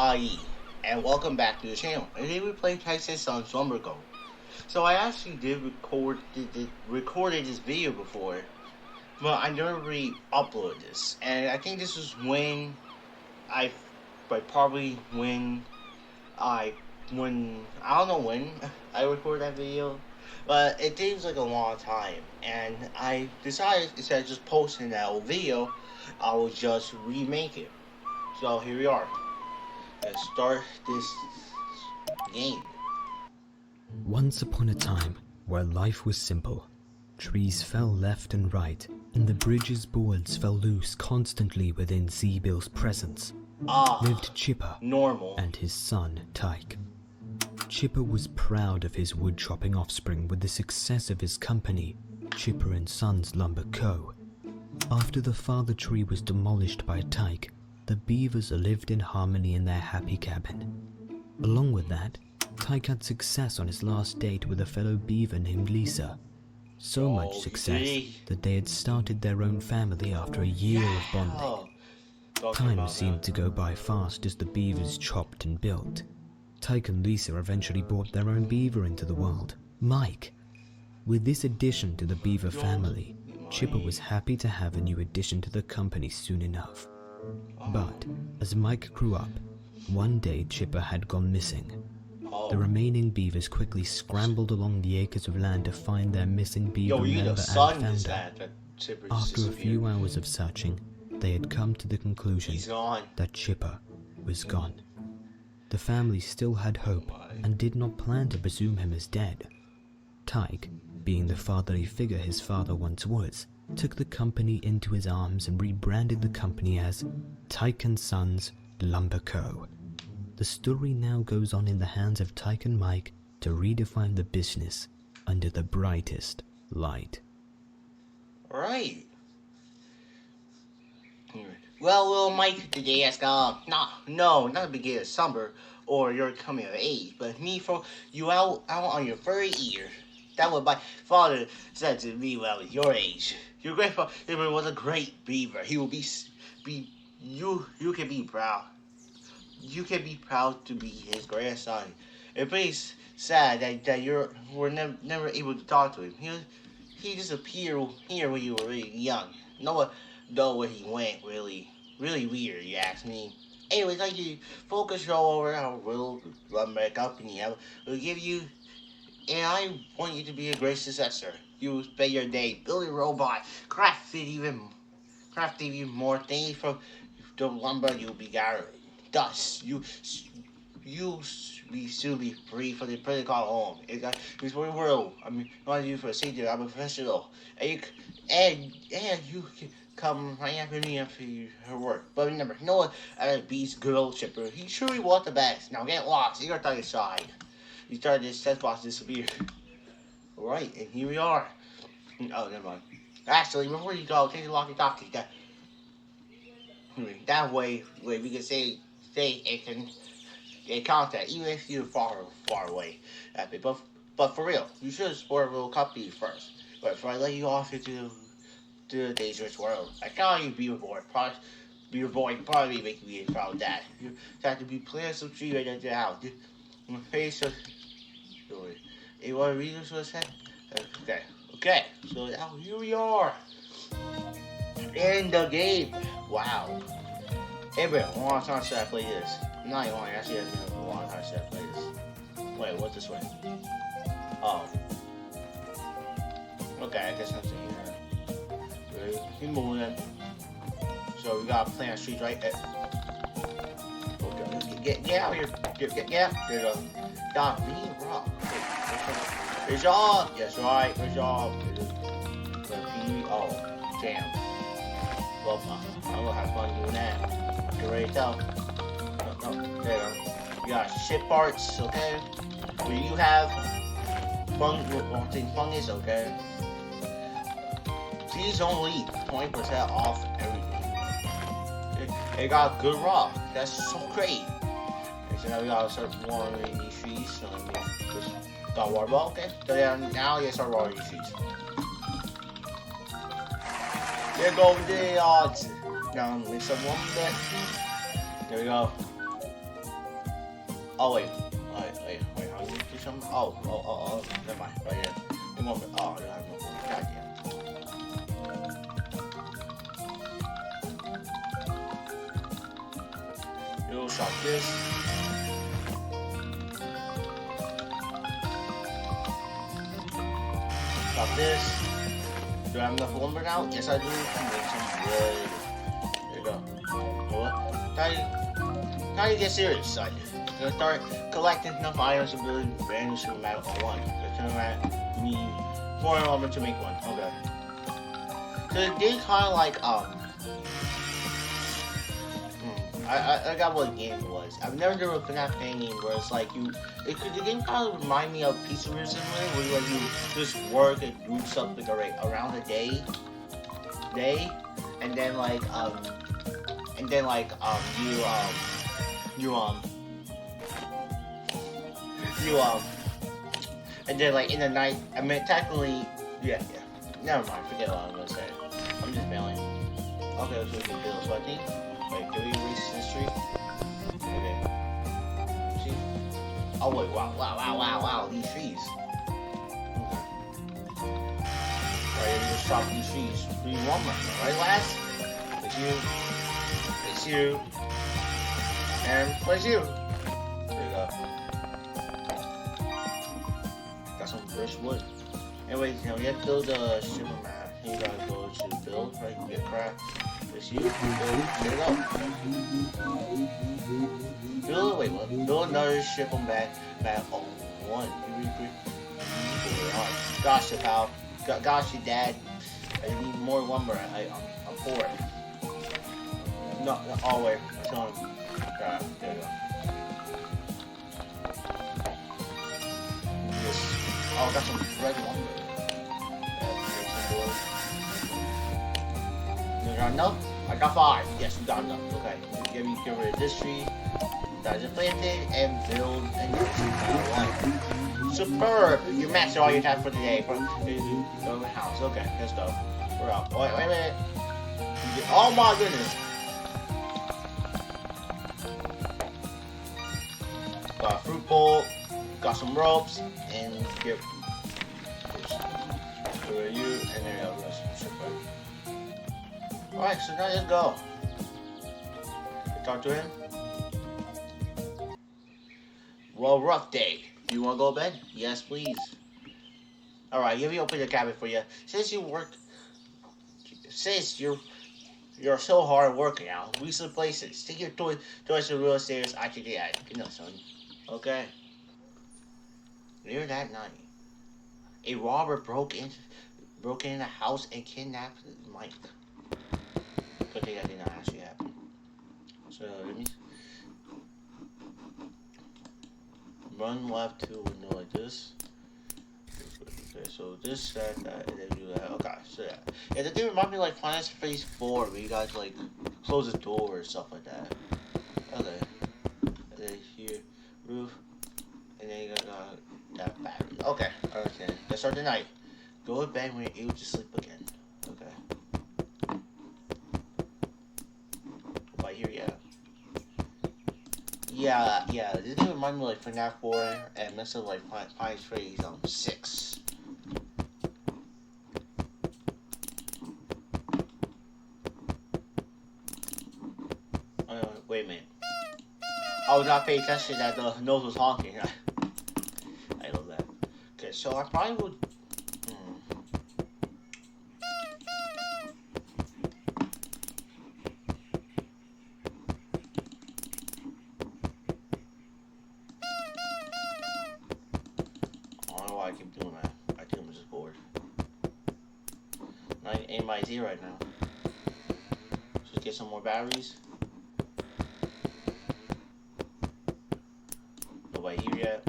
Tyke, and welcome back to the channel. Today we play Texas on Slumber Go. So I actually did recorded this video before, but I never really uploaded this. And I think this was when I don't know when I recorded that video, but it takes like a long time. And I decided instead of just posting that old video, I will just remake it. So here we are. Let's start this game. Once upon a time, where life was simple, trees fell left and right, and the bridge's boards fell loose constantly within Zeebill's presence, lived Chipper and his son, Tyke. Chipper was proud of his wood-chopping offspring with the success of his company, Chipper and Sons Lumber Co. After the father tree was demolished by Tyke, the beavers lived in harmony in their happy cabin. Along with that, Tyke had success on his last date with a fellow beaver named Lisa. So much success that they had started their own family after a year of bonding. Time seemed to go by fast as the beavers chopped and built. Tyke and Lisa eventually brought their own beaver into the world, Mike. With this addition to the beaver family, Chipper was happy to have a new addition to the company soon enough. But as Mike grew up, one day Chipper had gone missing. The remaining beavers quickly scrambled along the acres of land to find their missing beaver member and found her. After a few hours of searching, they had come to the conclusion that Chipper was gone. The family still had hope and did not plan to presume him as dead. Tyke, being the fatherly figure his father once was, took the company into his arms and rebranded the company as Tyke and Sons Lumber Co. The story now goes on in the hands of Tyke and Mike to redefine the business under the brightest light. Right. Well, Mike, today ask, not the beginning of summer or your coming of age, but me for you out on your furry ear. That what my father said to me when I was your age. Your grandfather was a great beaver. He will you can be proud. You can be proud to be his grandson. It's pretty sad that you were never able to talk to him. He disappeared here when you were really young. No one know where he went. Really weird, you ask me. Anyways, I do full control over our little lumber company. I will give you, and I want you to be a great successor. You spend your day building robot, crafting even more things from the lumber you'll be gathering. Thus, you'll soon be free from the prison called home. It's for the world. I want you for a safety. I'm a professional, and you can come right after me after her work. But remember, no one beats good old Chipper. He truly was the best. Now get lost. You're on your side. You started this test box disappear. Alright, and here we are. Oh, never mind. Actually, before you go, take the walkie-talkie. That way we can stay in contact, even if you're far away. But for real, you should support a little company first. But before I let you off into the dangerous world, I call you Beaver Boy. Beaver Boy probably make me proud of that. You have to be playing some tree right at your house. Hey, so you want to read this what I said? Okay. So now here we are in the game. Wow. Hey, bro, a long time since I played this. Not even long. Actually, it's been a long time since I played this. Wait, what's this way? Oh. Okay, I guess I'm saying that. Keep moving. So we gotta play on streets, right? Okay, get out of here. Get out. There you go. Stop being rock. Good job. Yes, right. Good job. Oh, damn. Well, I'm gonna have fun doing that. Get ready to tell. No, there you go. You got shit parts, okay? Where you have fungus, okay? Please don't leave. 20% off everything. They got good rock. That's so great. Okay, so now we gotta start watering these trees. So let me just got water ball, okay? So now you start watering these trees. There go the odds. Now mix up one bit. There we go. Oh wait. Wait. How do you do something? Oh. Never mind. Right here. You want me? Oh, I have no phone. Goddamn. You'll shop this. Shop this. Do I have enough lumber now? Yes, I do. Make some wood. There you go. You know what? Now you get serious, son. You're gonna start collecting enough items to build brand new supermat on one. The supermat need 4 lumber to make one. Okay. So they kind of like I got what game it was. I've never done a FNAF fan game where it's like the game kind of remind me of Pizza Simulator where you just work and do something around a day, and then and then like in the night. I mean, technically, yeah. Never mind. Forget what I was gonna say. I'm just bailing. Okay, so we can build. So I think. Wait, can we reach this tree? Okay. See? Oh wait, wow, these trees. Okay. Alright, just chop these trees. We need one more, right, lads? It's you. And where's you? There you go. Got some fresh wood. Anyway, now we have to build a supermat. You gotta go to build, right? You get craft. It's you. There you go. Build another ship on back on 1, 2, 3, 4. Gosh, pal. Gosh, your dad. I need more lumber. I'm poor. No, oh wait. I'm telling him. There you go. Oh, I got some red lumber. You got enough? I got 5. Yes, you got enough. Okay. Get rid of this tree. That is planted and build and one. Superb! You maxed all your time for today. Go to the house. Okay, let's go. We're up. Wait a minute. Oh my goodness. Got a fruit bowl. Got some ropes and get. Where are you? And there you go. Alright, so now let's go. Talk to him. Well, rough day. You wanna go to bed? Yes, please. Alright, let me open the cabin for you. Since you're so hard working out, we some places. Take your toys to the real stairs after the attic. Good night, son. Okay. Later that night, a robber broke in the house and kidnapped Mike. Good thing that did not actually happen. So let me run left to a window like this. Okay, so this, that, and then do that. Okay, so yeah. Yeah, the thing reminds me like Final Phase 4 where you guys like close the door or stuff like that. Okay. And then here, roof. And then you got that battery. Okay, okay. Let's start the night. Go to bed when you're able to sleep again. Okay. Right here, yeah. Yeah, this game reminds me of like FNAF 4 and mixed up like Final Phase 6. Wait a minute. I was not paying attention that the nose was honking. I love that. Okay, so I probably would. I don't know why I keep doing that. I think I'm just bored. I ain't my Z right now. Just get some more batteries. Nobody here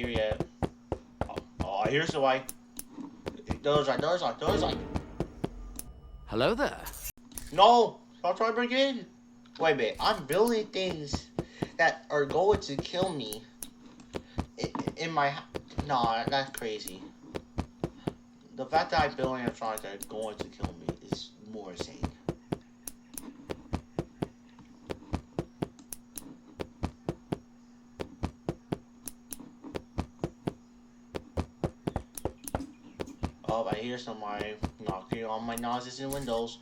yet. Oh, I hear somebody. Doors on. Hello there. No! Stop trying to break in. Wait a minute. I'm building things that are going to kill me. In my house. No, that's crazy. The fact that I'm building animatronics that are going to kill me is more insane. Oh, I hear somebody knocking on my non-existent windows.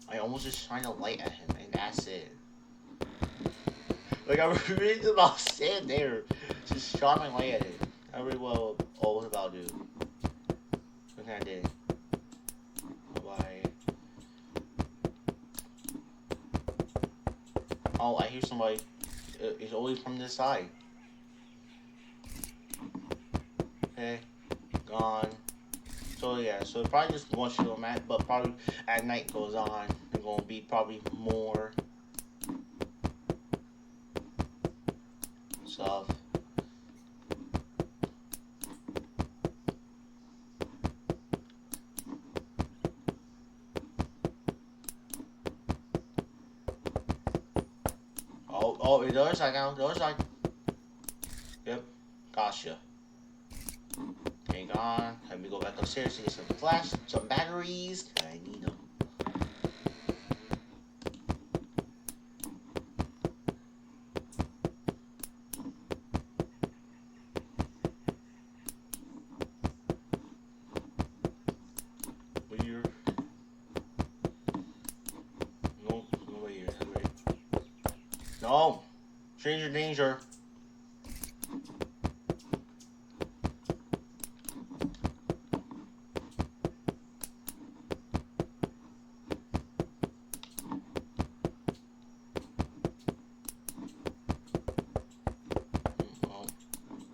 I almost just shine a light at him, and that's it. Like, I really just about stand there, just shine my light at it. I really well always about to do. What can I do? Bye. Oh, I hear somebody. It's always from this side. Okay, gone. So yeah, so probably just one show match, but probably as night goes on, there's gonna be probably more stuff. Oh, the other side now, the other side. Yep, gotcha. Hang on, let me go back upstairs to get some flash, some batteries. I need them. Weird. No, nobody here. No, stranger danger.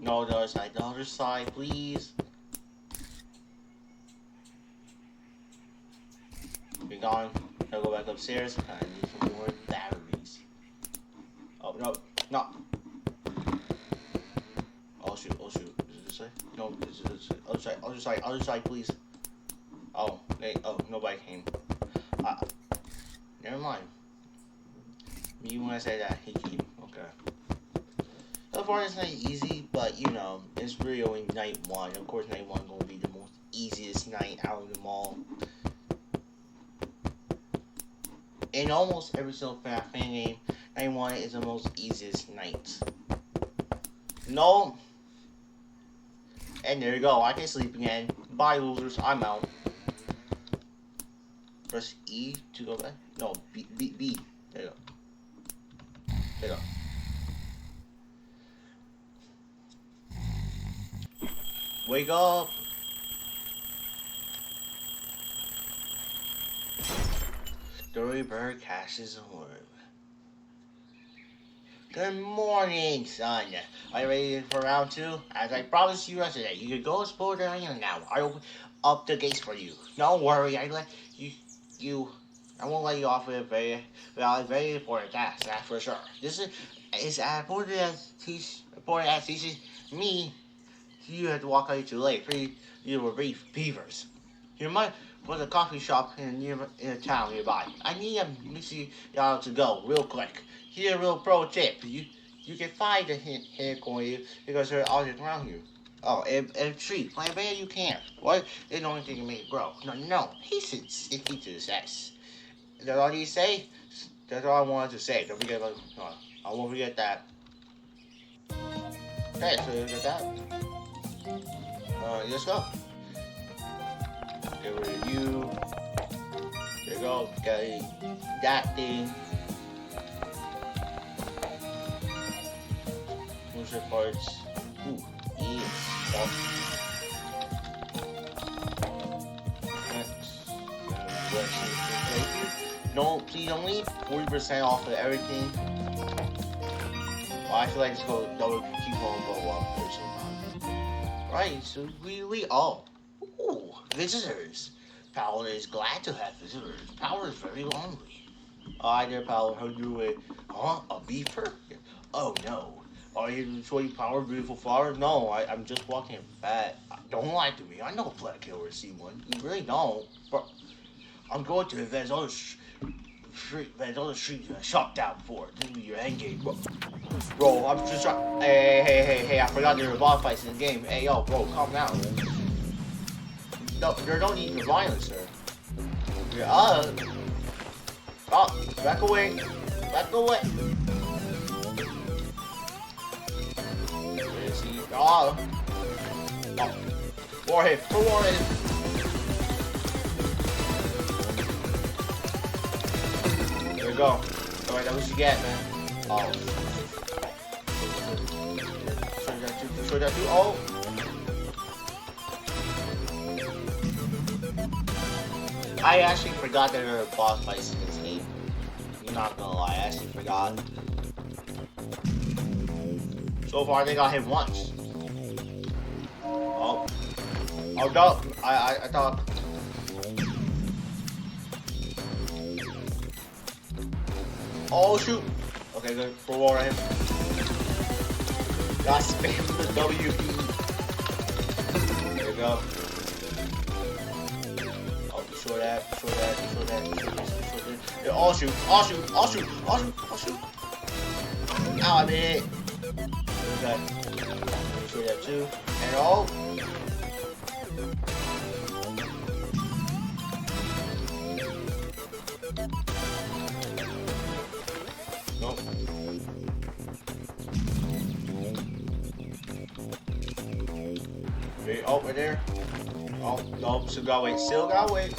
No, the other side, please. Be gone. I'll go back upstairs. I need some more batteries. Oh, no, no. Oh, shoot, oh, shoot. Is it this way? No, this is other side, other side, other side, please. Oh, nobody came. Never mind. Me when I say that, he came. Okay. So far, it's not easy, but you know, it's really only night one. Of course, night one gonna be the most easiest night out of them all. In almost every single fan game, night one is the most easiest night. No. And there you go. I can sleep again. Bye, losers. I'm out. Press E to go back. No, B. There you go. There you go. Wake up! Story bird catches a worm. Good morning, son. Are you ready for round two? As I promised you yesterday, you can go explore the island now. I open up the gates for you. Don't worry, I won't let you off with a very important task, that's for sure. This is important as teaches me. You have to walk out too late. You were beavers. You might go to a coffee shop in a town nearby. I need a mixy y'all to go real quick. Here, a real pro tip. You can find the hint coin because they're all around you. Oh, and tree. Plant bear you can. What? It's the only thing that make it grow. No. Patience is key to success. Is that all you say? That's all I wanted to say. Don't forget about. No, I won't forget that. Okay, so you get that. Let's go. Get rid of you. There you go. Got that thing. Motion parts. Ooh, yeah. No, please only 40% off of everything. Well, I feel like it's going to keep on go up every single time. Right, so we all. Ooh, visitors. Paladin is glad to have visitors. Paladin is very lonely. Hi there, Paladin. How you doing? Huh? A beaver? Oh no. Are you enjoying power, beautiful flower? No, I'm just walking fat. Don't lie to me. I know Black Hill or see one. You really don't. But I'm going to invest on the street shot down before. This will be your end game, bro. I'm just trying. Hey, I forgot there were boss fights in the game. Hey, yo, bro, calm down. No, there don't need for violence, sir. Yeah, back away. Back away. Warhead, for Warhead. There you go. Alright, that was you get, man. Oh. Destroy that too. Oh. I actually forgot there were boss fights in this game. You're not gonna lie, I actually forgot. So far, they got him once. Oh. Oh, no. I thought. Oh, shoot. Okay, good. For Warren. Got spam the WP. There you go. Oh, destroy that. Yeah, all shoot. Ow, I been hit. Okay. Destroy that too. And all. Nope. Okay, oh, right there. Oh, no, still gotta wait.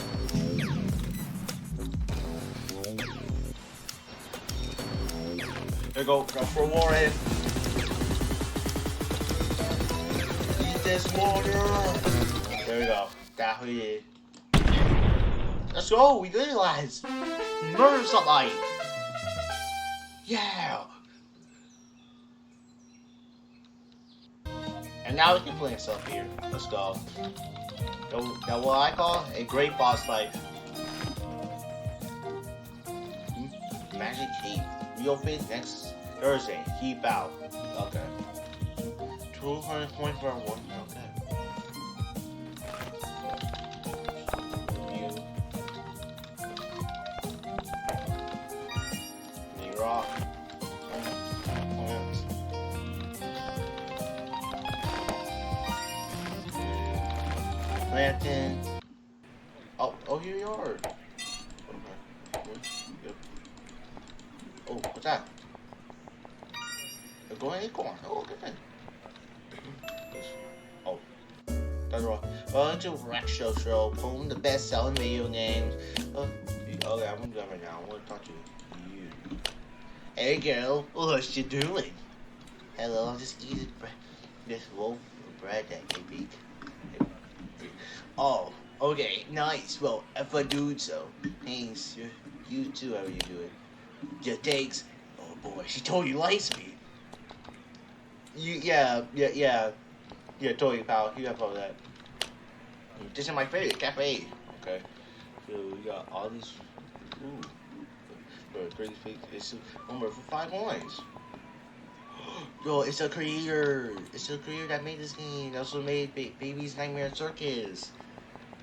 There you go for Warhead. Eat this water. There we go. That's what we did. Let's go, we did it, lads. Murder somebody. Yeah. And now we can play stuff here. Let's go. That what I call a great boss fight. Magic Keep. We open next Thursday. Keep out. Okay. 200 points for one. Okay. Rock. Planting. Oh, here you are. Okay. Yep. Oh, what's that? A golden acorn. Oh, good thing. Oh, that's wrong. Welcome to Retro Show, home the best-selling video games. Okay, I'm done right now. I want to talk to you. Hey girl, what you doing? Hello, I'm just eating this loaf of bread that you bake. Oh, okay, nice. Well, if I do so, thanks. You too, how are you doing? Yeah, thanks. Oh boy, she totally likes me. Yeah, totally, pal. You have all that. This is my favorite cafe. Okay, so we got all these. Ooh. It's number for 5 coins. Yo, it's a creator. It's a creator that made this game. That also made Baby's Nightmare Circus.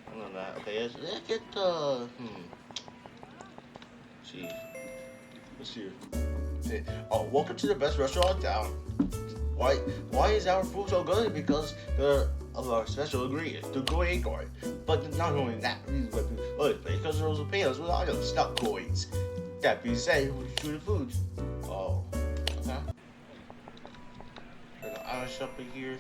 I don't know that. Okay, let's get the. See. Let's see. Oh, welcome to the best restaurant in town. Why is our food so good? Because of our special ingredient, the golden acorn. But not only that, but because those potatoes with all those stuck coins. That being said, we shoot the food. Oh, okay. There's an island shop here.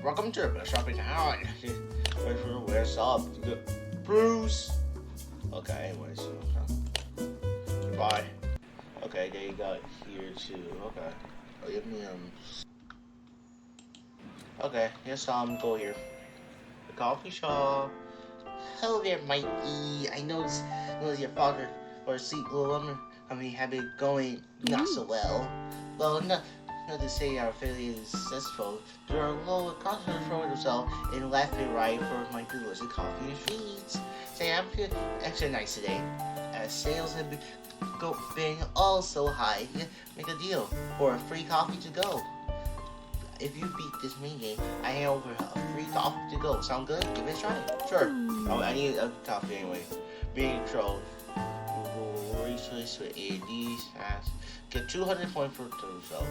Welcome to the best shop in town. Wait for where's up? Bruce. Okay, anyways. Goodbye. Okay, there you got here too. Okay. Oh, give me Okay, yes, go here. The coffee shop. Hello there, Mikey. I noticed your father or sleep little have been going not so well. Well, not to say our family is successful. There are low cost control themselves and left and right for my delicious coffee and treats. Say I'm feeling extra nice today. As sales have been all so high, make a deal for a free coffee to go. If you beat this mini game, I hand over a free coffee to go. Sound good? Give it a try. Sure. Oh, I need a coffee anyway. Being controlled. Research with AD snacks. Get 200 points for yourself.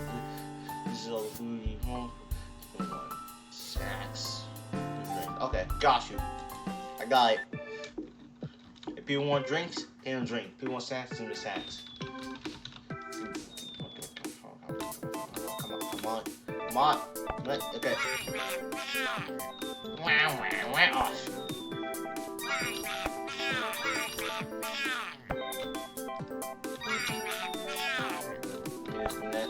This is all the food you want. Snacks. Okay, got you. I got it. If people want drinks, they don't drink. People want snacks, they want snacks. Come on. Come on. Okay. Wow, wow, wow. Okay.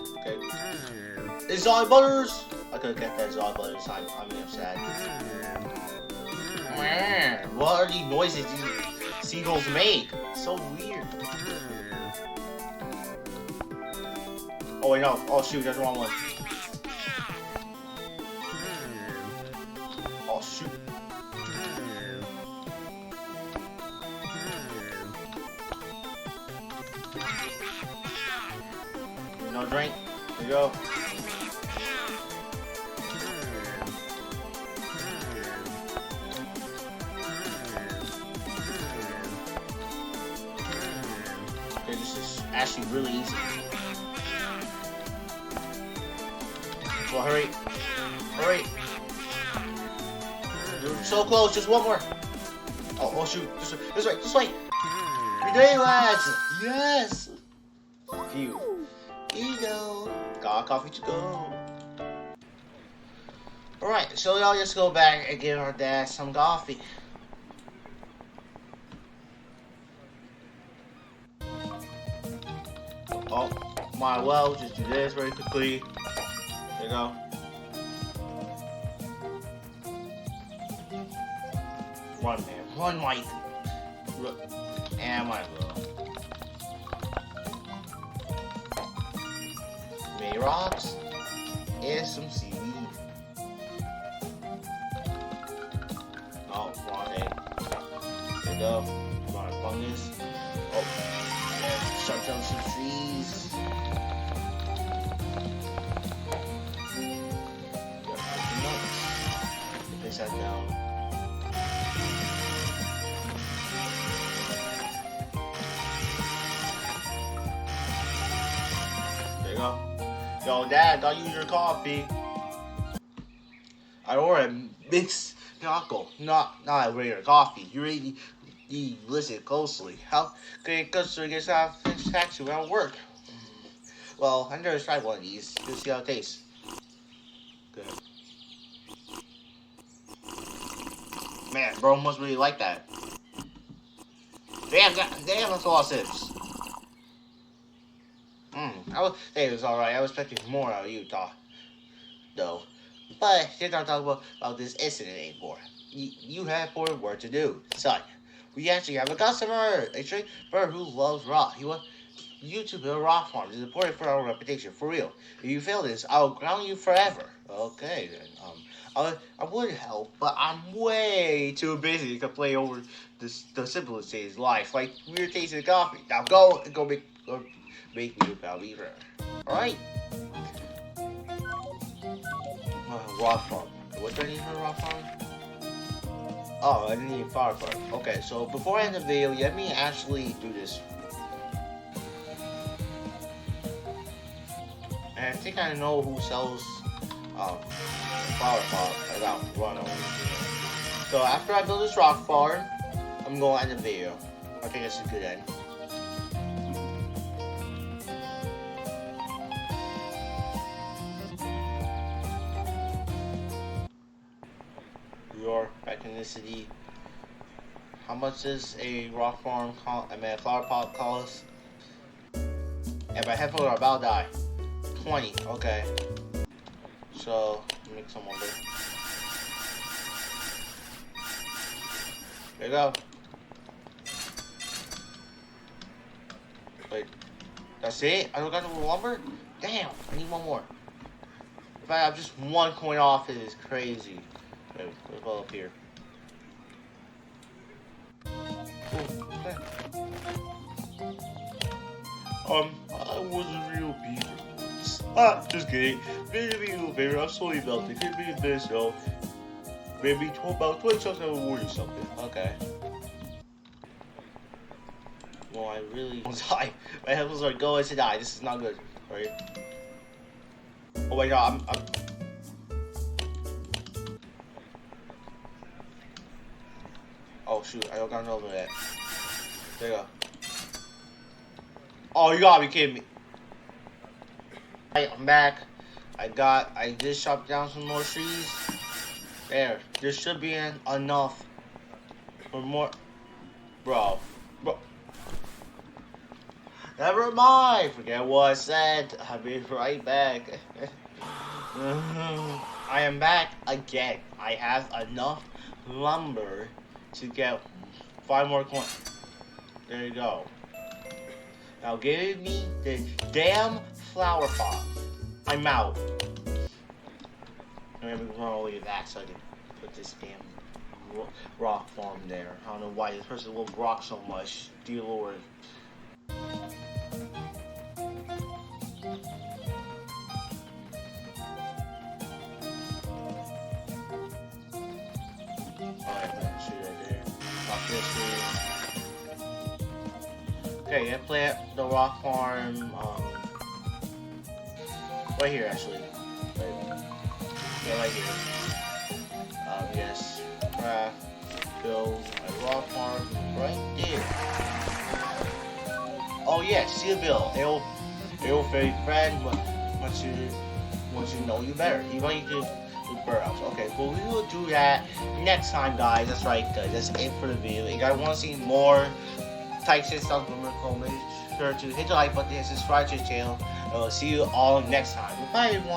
It's Zombie Butters! I could get that Zombie Butters. I'm upset. Man, what are these noises these seagulls make? So weird. Oh wait, no. Oh shoot, that's the wrong one. Oh shoot. No drink. There you go. Okay, this is actually really easy. Well, hurry. Hurry. You're so close, just one more. Oh shoot. This way, this way. We did it, lads. Yes. Phew. Here you go. Got coffee to go. Alright, so y'all just go back and give our dad some coffee. Oh, might well just do this very quickly. There you go. Run, man. Run, Mike. And I will. Many rocks and some seaweed. Oh, wrong egg. There you go. Wrong fungus. Oh, yeah. Shut down some trees. Place that down. There you go. Yo, Dad, don't use your coffee. I ordered a mixed knuckle, not a regular coffee. You really need to listen closely. How can a customer get satisfaction without work? Well, I never tried one of these. Let's see how it tastes. Good. Man, bro must really like that. They have a lot of sips. I would say it was alright. I was expecting more out of you, though. But let's not talk about this incident anymore. You have important work to do. Son, we actually have a customer. A trader who loves rock. He wants you to build rock farms. It's important for our reputation, for real. If you fail this, I'll ground you forever. Okay, then. I would help, but I'm way too busy to complain over the simplest days of life, like weird tasting coffee. Now go make me a pal beaver. Alright? Rock farm. What do I need for a rock farm? Oh, I didn't need a fire farm. Okay, so before I end the video, let me actually do this. And I think I know who sells flower pot. I got run over here. So after I build this rock farm, I'm going to end the video. I think this is a good end. Your ethnicity. How much does a rock farm a flower pot cost? And my headphones are about to die. 20, okay. So, make some lumber. There you go. Wait, that's it? I don't got no lumber? Damn, I need one more. If I have just one coin off, it is crazy. Wait, let's go up here. Ooh, okay. I was a real beaver once. Just kidding. Maybe a beaver, I'm slowly melting. Could be a bit so. Maybe about 20 shots I will warn you something. Okay. Well, I really will die. My headphones are going to die. This is not good. Right? Oh my god, I'm oh shoot, I don't got over that. There you go. Oh, you gotta be kidding me. Alright, I'm back. I just chopped down some more trees. There should be enough for more. Bro. Never mind. Forget what I said. I'll be right back. I am back again. I have enough lumber to get 5 more coins. There you go. Now give me the damn flower pot. I'm out. I'm gonna run all the way back so I can put this damn rock farm there. I don't know why this person will rock so much. Dear Lord. Okay, I plant the rock farm right here actually. Yeah, right here. Yes. Build a rock farm right there. Oh yeah, see a bill. It'll very friend once you know you better. Even you can do burrows. Okay, well we will do that next time, guys. That's right, guys. That's it for the video. If you guys want to see more Tyke and stuff, make sure to hit the like button and subscribe to the channel. And we'll see you all next time. Goodbye, everyone.